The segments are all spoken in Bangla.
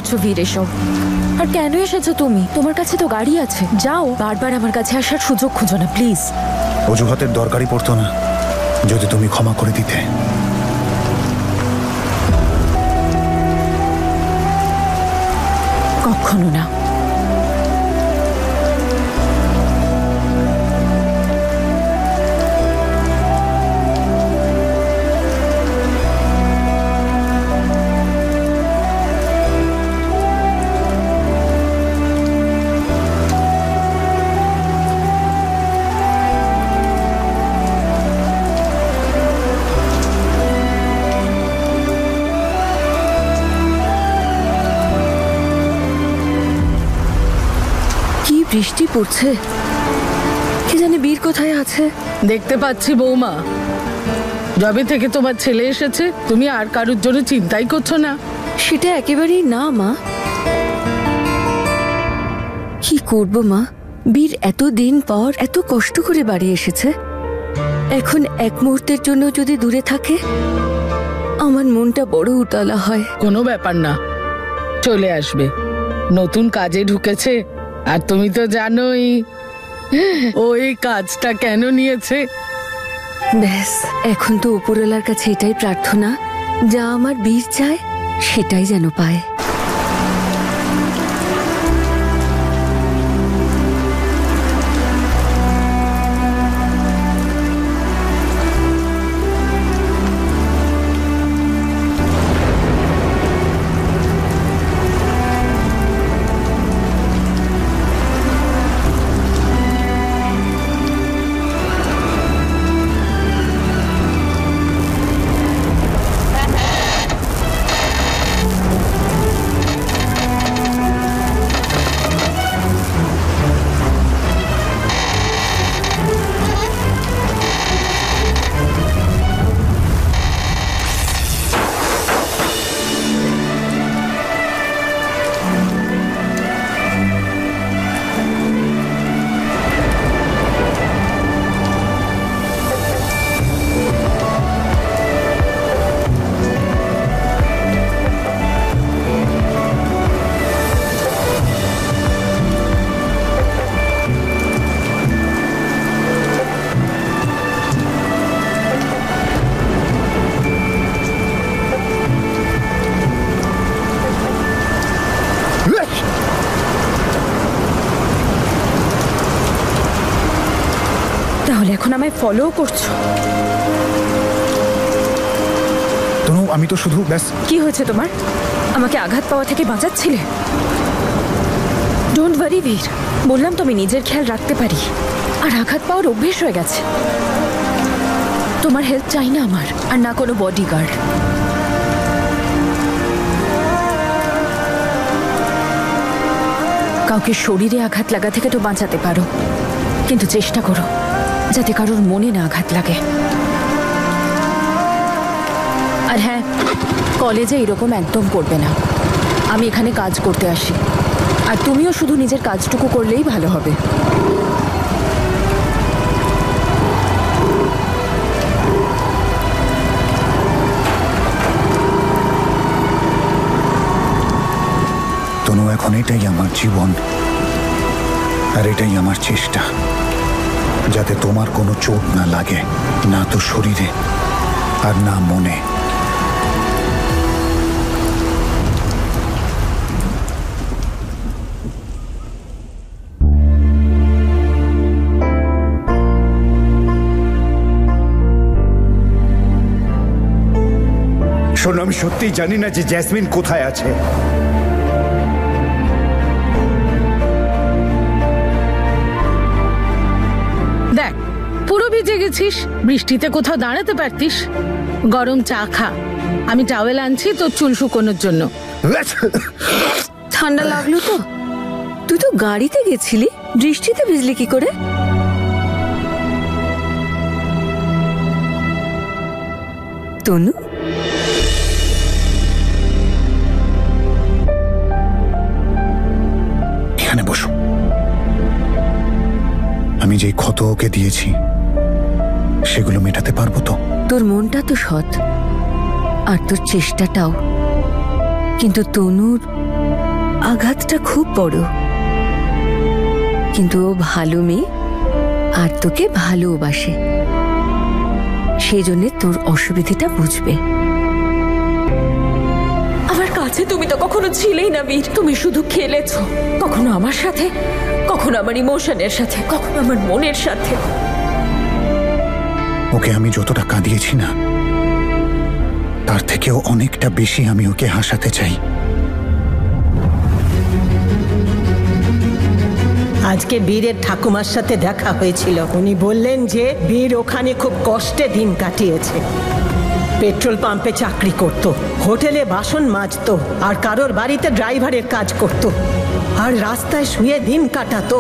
করছো বীর এসব? আর কেন এসেছো তুমি? তোমার কাছে তো গাড়ি আছে, যাও। বারবার আমার কাছে আসার সুযোগ খুঁজো না প্লিজ। অজুহাতের দরকারই পড়তো না যদি তুমি ক্ষমা করে দিতে। কখনো না। বৃষ্টি পড়ছে, কি জানি বীর কোথায় আছে। দেখতে পাচ্ছি বৌমা, যবে থেকে তোমার ছেলে এসেছে তুমি আর কারোর জন্য চিন্তাই করছো না। সেটা একেবারেই না মা। কি করব মা, বীর এতদিন পর এত কষ্ট করে বাড়ি এসেছে, এখন এক মুহূর্তের জন্য যদি দূরে থাকে আমার মনটা বড় উতলা হয়। কোনো ব্যাপার না, চলে আসবে। নতুন কাজে ঢুকেছে, আর তুমি তো জানোই ও এই কাজটা কেন নিয়েছে। ব্যাস, এখন তো উপরওয়ালার কাছে এটাই প্রার্থনা, যা আমার বীর চায় সেটাই যেন পায়। তাহলে এখন আমায় ফলো করছো? তনু, আমি তো শুধু ব্যাস। কি হয়েছে তোমার? আমাকে আঘাত পাওয়া থেকে বাঁচাচ্ছিলে? ডোন্ট ওয়ারি বীর, বললাম তো আমি নিজের খেয়াল রাখতে পারি, আর আঘাত পাওয়ার অভ্যেস হয়ে গেছে। তোমার হেল্প চাই না আমার, আর না কোনো বডিগার্ড। কাউকে শরীরে আঘাত লাগা থেকে তো বাঁচাতে পারো, কিন্তু চেষ্টা করো যাতে কারোর মনে না আঘাত লাগে। আর হ্যাঁ, কলেজে এরকম একদম করবে না। আমি এখানে কাজ করতে আসি, আর তুমিও শুধু নিজের কাজটুকু করলেই ভালো হবে। তনু, এখন এটাই আমার জীবন, আর এটাই আমার চেষ্টা, যাতে তোমার কোনো চোট না লাগে, না তো শরীরে আর না মনে। শোনো, আমি সত্যিই জানি না যে জেসমিন কোথায় আছে। দেখ, পুরো ভিজে গেছিস, বৃষ্টিতে কোথাও দাঁড়াতে পারতিস। গরম চা খা, আমি টাওয়েল আনছি তোর চুল শুকোনোর জন্য। ঠান্ডা লাগলো তো? তুই তো গাড়িতে গেছিলি, বৃষ্টিতে ভিজলি কি করে? তনু, এখানে বসো। আমি যেই ক্ষত ওকে দিয়েছি সেগুলো মেটাতে পারবো তো? তোর মনটা তো সৎ, আর তোর চেষ্টাটাও, কিন্তু তনুর আঘাতটা খুব বড়, কিন্তু ও ভালো মেয়ে আর তোকে ভালোবাসে, সেই জন্য তোর অসুবিধাটা বুঝবে। আমার কাছে তুমি তো কখনো ছিলেই না বীর, তুমি শুধু খেলেছো, কখনো আমার সাথে, কখনো আমার ইমোশনের সাথে, কখনো আমার মনের সাথে। ওকে আমি যতটা কাঁদিয়েছি না, তার থেকেও অনেকটা বেশি আমি ওকে হাসাতে চাই। আজকে বীরের ঠাকুমার সাথে দেখা হয়েছিল। উনি বললেন যে বীর ওখানে খুব কষ্টে দিন কাটিয়েছে। পেট্রোল পাম্পে চাকরি করত, হোটেলে বাসন মাজতো, আর কারোর বাড়িতে ড্রাইভারের কাজ করত, আর রাস্তায় শুয়ে দিন কাটাতো।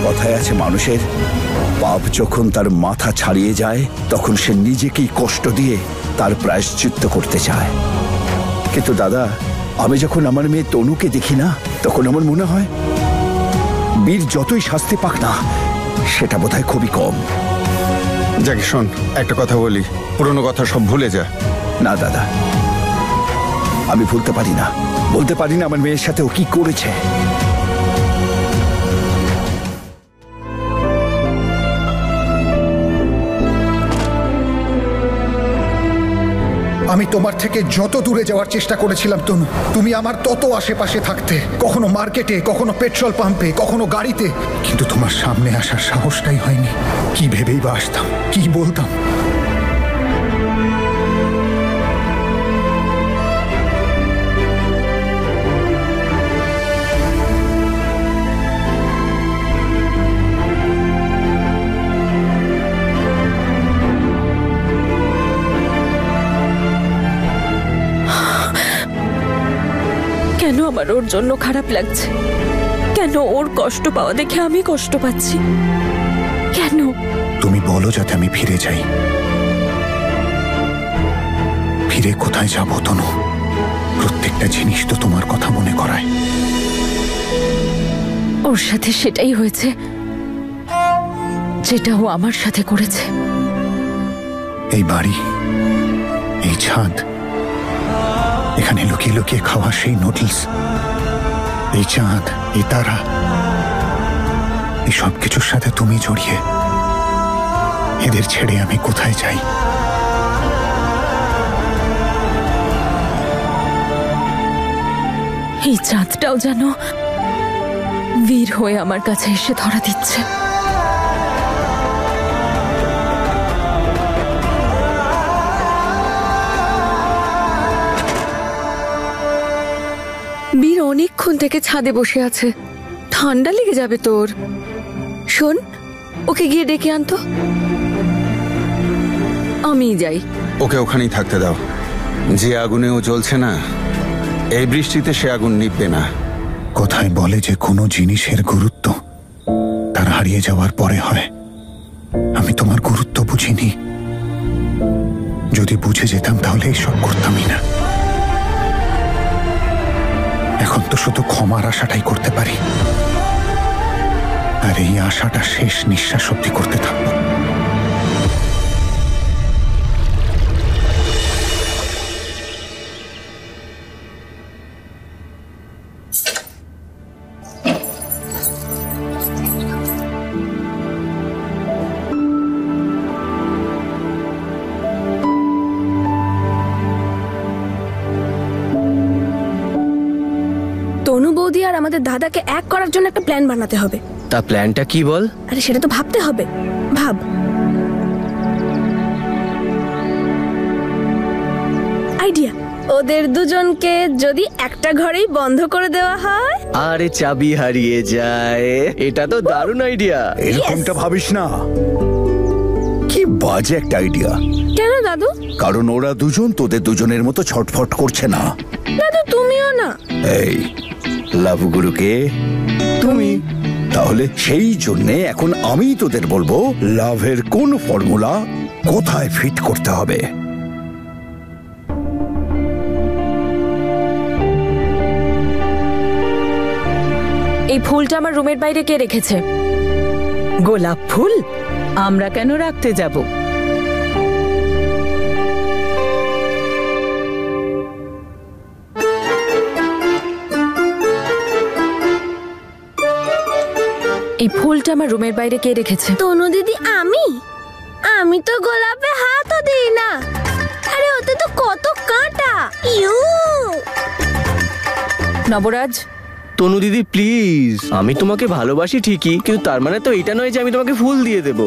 কথায় আছে, মানুষের পাপ যখন তার মাথা ছাড়িয়ে যায় তখন সে নিজেকেই কষ্ট দিয়ে তার প্রায়শ্চিত্ত করতে চায়। কিন্তু দাদা, আমি যখন আমার মেয়ে তনুকে দেখি না, তখন আমার মনে হয় বীর যতই শাস্তি পাক না, সেটা বোধহয় খুবই কম। যাক শোন, একটা কথা বলি, পুরনো কথা সব ভুলে যা। না দাদা, আমি ভুলতে পারি না, বলতে পারি না আমার মেয়ের সাথে ও কি করেছে। আমি তোমার থেকে যত দূরে যাওয়ার চেষ্টা করেছিলাম তনু, তুমি আমার তত আশেপাশে থাকতে, কখনো মার্কেটে, কখনো পেট্রোল পাম্পে, কখনো গাড়িতে, কিন্তু তোমার সামনে আসার সাহসটাই হয়নি। কি ভেবেই বা আসতাম, কি বলতাম? কেন আমার ওর জন্য খারাপ লাগছে? কেন ওর কষ্ট পাওয়া দেখে আমি কষ্ট পাচ্ছি? কেন? তুমি বলো যাতে আমি ফিরে যাই। ফিরে কোথায় যাব তনু? প্রত্যেকটা জিনিস তো তোমার কথা মনে করায়। ওর সাথে সেটাই হয়েছে যেটা ও আমার সাথে করেছে। এই বাড়ি, এই ছাদ, এখানে লুকিয়ে লুকিয়ে খাওয়া সেই নুডলস, এই চাঁদ, এই তারা, এই সব কিছুর সাথে তুমি জড়িয়ে। এদের ছেড়ে আমি কোথায় যাই? এই চাঁদটাও যেন বীর হয়ে আমার কাছে এসে ধরা দিচ্ছে। বীর অনেকক্ষণ থেকে ছাদে বসে আছে, ঠান্ডা লেগে যাবে তোর। শোন, ওকে গিয়ে ডেকে আনতো। আমি যাই। ওকে ওখানেই থাকতে দাও। যে আগুনে ও জ্বলছে না, এই বৃষ্টিতে সে আগুন নিভবে না। কোথায় বলে যে কোনো জিনিসের গুরুত্ব তার হারিয়ে যাওয়ার পরে হয়। আমি তোমার গুরুত্ব বুঝিনি। যদি বুঝে যেতাম তাহলে এইসব করতামই না। এখন তো শুধু ক্ষমার আশাটাই করতে পারি, আর এই আশাটা শেষ নিঃশ্বাস অবধি করতে থাকবো। তনু বৌদি আর আমাদের দাদাকে এক করার জন্য একটা প্ল্যান বানাতে হবে। তা প্ল্যানটা কি বল? আরে সেটা তো ভাবতে হবে। ভাব। আইডিয়া, ওদের দুজনকে যদি একটা ঘরেই বন্ধ করে দেওয়া হয়। আরে চাবি হারিয়ে যায়, এটা তো দারুণ আইডিয়া। এরকমটা ভাবিস না, কি বাজে একটা আইডিয়া। কেন দাদু? কারণ ওরা দুজন তোদের দুজনের মতো ছটফট করছে না। দাদু তুমিও না। এই লাভ গুরুকে তুমি, তাহলে সেই জন্যে এখন আমি তোদের বলবো লাভের কোন ফর্মুলা কোথায় ফিট করতে হবে। এই ফুলটা আমার রুমের বাইরে কে রেখেছে? গোলাপ ফুল আমরা কেন রাখতে যাব? এই ফুলটা আমার রুমের বাইরে কে রেখেছে? তনু দিদি, আমি তো গোলাপে হাতও দিই না। আরে ওতে তো কত কাঁটা। ইউ নবরাজ, তনু দিদি প্লিজ, আমি তোমাকে ভালোবাসি ঠিকই, কিন্তু তার মানে তো এটা নয় যে আমি তোমাকে ফুল দিয়ে দেব।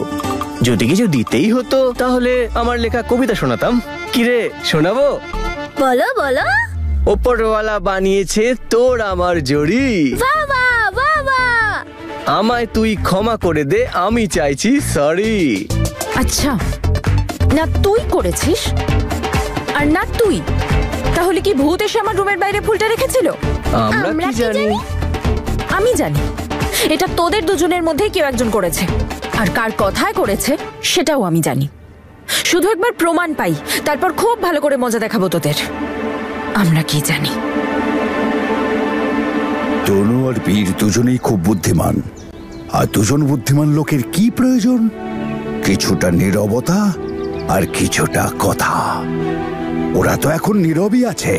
যদি কিছু দিতেই হতো তাহলে আমার লেখা কবিতা শোনাতাম। কিরে, শোনাবো? বলো বলো। ওপরওয়ালা বানিয়েছে তোর আমার জড়ি, বাবা বাবা, আমায় তুই ক্ষমা করে দে, আমি চাইছি সরি। আচ্ছা, না তুই করেছিস আর না তুই, তাহলে কি ভূত এসে আমার রুমের বাইরে ফুলটা রেখেছিল? আমরা কি জানি? আমি জানি এটা তোদের দুজনের মধ্যে কেউ একজন করেছে, আর কার কথায় করেছে সেটাও আমি জানি। শুধু একবার প্রমাণ পাই, তারপর খুব ভালো করে মজা দেখাবো তোদের। আমরা কি জানি? তনু আর বীর দুজনেই খুব বুদ্ধিমান, আর দুজন বুদ্ধিমান লোকের কি প্রয়োজন? কিছুটা নীরবতা আর কিছুটা কথা। ওরা তো এখন নীরবই আছে,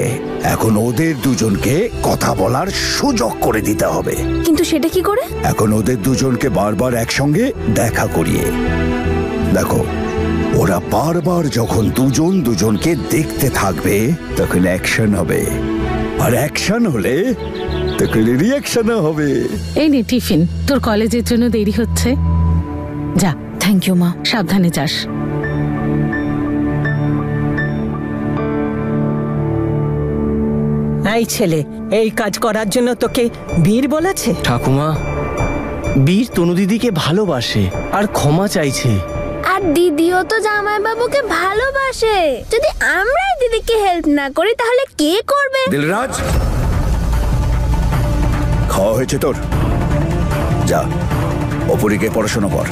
এখন ওদের দুজনকে কথা বলার সুযোগ করে দিতে হবে। কিন্তু সেটা কি করে? এখন ওদের দুজনকে বারবার একসঙ্গে দেখা করিয়ে দেখো, ওরা বারবার যখন দুজন দুজনকে দেখতে থাকবে তখন অ্যাকশন হবে, আর অ্যাকশন হলে তখন রিঅ্যাকশনও হবে। এই নে টিফিন, তোর কলেজের জন্য দেরি হচ্ছে। যা, থ্যাংক ইউ মা। সাবধানে যাস। এই ছেলে, এই কাজ করার জন্য তোকে বীর বলেছে? ঠাকুমা, বীর তনু দিদিকে ভালোবাসে আর ক্ষমা চাইছে। আর দিদিও তো জামাই বাবুকে ভালোবাসে। যদি আমরাই দিদিকে হেল্প না করি তাহলে কে করবে? দিলরাজ, খাওয়া হয়েছে তোর? যা, অপরীকে পড়াশোনা কর।